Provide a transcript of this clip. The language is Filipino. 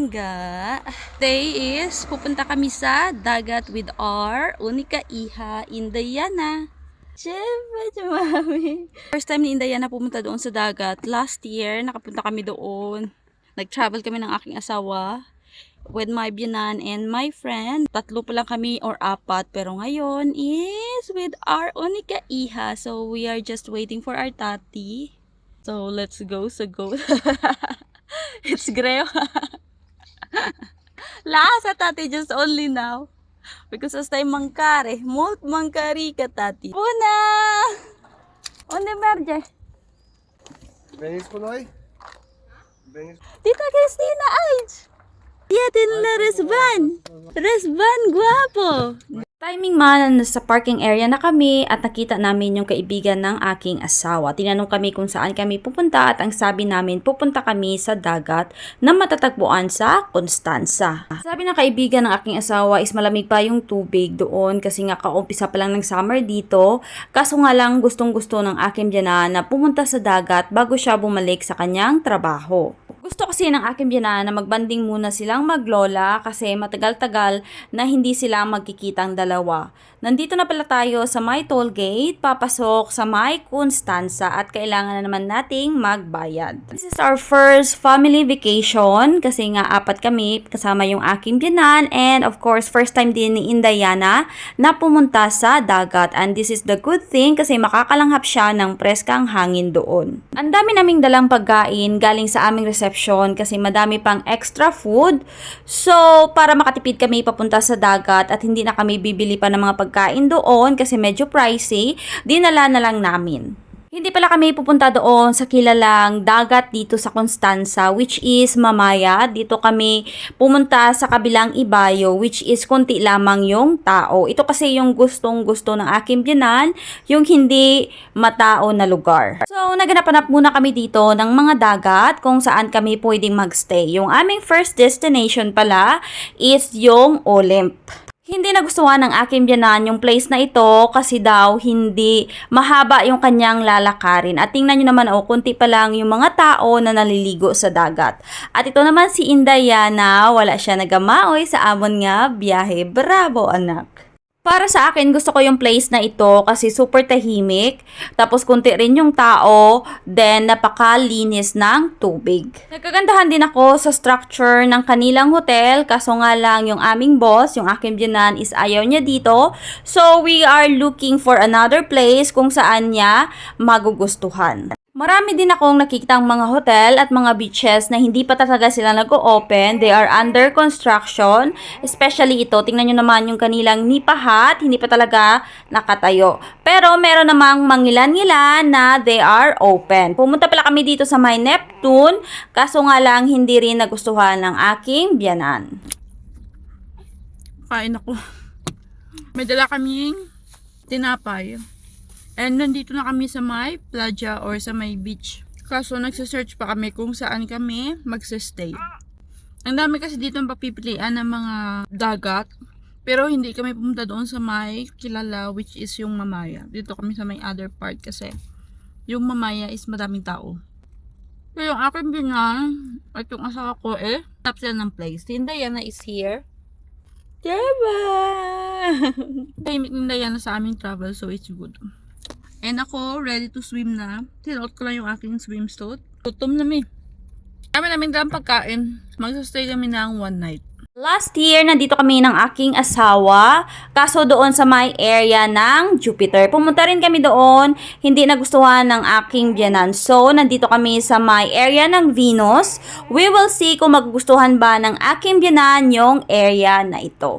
bongga. Today is pupunta kami sa dagat with our unika iha, Indayana. Siyempre, mami. First time ni Indayana pumunta doon sa dagat. Last year, nakapunta kami doon. Nag-travel kami ng aking asawa with my biyanan and my friend. Tatlo pa lang kami or apat. Pero ngayon is with our unika iha. So, we are just waiting for our tati. So, let's go. It's Greo. Lasa tati just only now. Because as tayo mangkare, molt mangkari ka tati. Una! Onde merge? Bengis ko noy? Bengis. Tita Cristina, ay! Yatin na resban! Resban, guwapo! Timing man, sa parking area na kami at nakita namin yung kaibigan ng aking asawa. Tinanong kami kung saan kami pupunta at ang sabi namin pupunta kami sa dagat na matatagpuan sa Constanza. Sabi ng kaibigan ng aking asawa is malamig pa yung tubig doon kasi nga kaumpisa pa lang ng summer dito. Kaso nga lang gustong gusto ng aking biyanan na pumunta sa dagat bago siya bumalik sa kanyang trabaho. Gusto kasi ng aking biyanan na magbanding muna silang maglola kasi matagal-tagal na hindi sila magkikitang dalawa. Nandito na pala tayo sa may toll gate, papasok sa may Constanza at kailangan na naman nating magbayad. This is our first family vacation kasi nga apat kami kasama yung aking biyanan and of course first time din ni Indayana na pumunta sa dagat and this is the good thing kasi makakalanghap siya ng preskang hangin doon. Ang dami naming dalang pagkain galing sa aming reception kasi madami pang extra food. So para makatipid kami papunta sa dagat at hindi na kami bibili pa ng mga pagkain doon kasi medyo pricey, dinala na lang namin. Hindi pala kami pupunta doon sa kilalang dagat dito sa Constanza which is Mamaya. Dito kami pumunta sa kabilang Ibayo which is konti lamang yung tao. Ito kasi yung gustong-gusto ng aking biyanan, yung hindi matao na lugar. So, naganap-hanap muna kami dito ng mga dagat kung saan kami pwedeng magstay. Yung aming first destination pala is yung Olymp. Hindi nagustuhan ng aking biyanan yung place na ito kasi daw hindi mahaba yung kanyang lalakarin. At tingnan nyo naman kunti pa lang yung mga tao na naliligo sa dagat. At ito naman si Indayana, wala siya nagamaoy sa amon nga biyahe. Bravo anak! Para sa akin, gusto ko yung place na ito kasi super tahimik. Tapos kunti rin yung tao. Then, napakalinis ng tubig. Nagkagandahan din ako sa structure ng kanilang hotel. Kaso nga lang yung aming boss, yung aking biyanan is ayaw niya dito. So, we are looking for another place kung saan niya magugustuhan. Marami din akong nakikitang mga hotel at mga beaches na hindi pa talaga sila nag-o-open. They are under construction. Especially ito, tingnan nyo naman yung kanilang nipahat, hindi pa talaga nakatayo. Pero meron namang mangilan-ngilan na they are open. Pumunta pala kami dito sa may Neptune, kaso nga lang hindi rin nagustuhan ng aking biyanan. Kain ako. May dala kaming tinapay. And nandito na kami sa may playa or sa may beach. Kaso nagsisearch pa kami kung saan kami magsistay. Ang dami kasi dito ang papipilian ng mga dagat. Pero hindi kami pumunta doon sa may kilala which is yung Mamaya. Dito kami sa may other part kasi yung Mamaya is madaming tao. So yung aking binan at yung asawa ko top sila ng place. Si Indayana is here. Diba? Tahimik ni Indayana sa aming travel so it's good. And ako, ready to swim na. Sinuot ko lang yung aking swimsuit. Gutom na mi. Kami namin dalang pagkain. Magsastay kami ng one night. Last year, nandito kami ng aking asawa. Kaso doon sa may area ng Jupiter. Pumunta rin kami doon. Hindi nagustuhan ng aking biyanan. So, nandito kami sa may area ng Venus. We will see kung magugustuhan ba ng aking biyanan yung area na ito.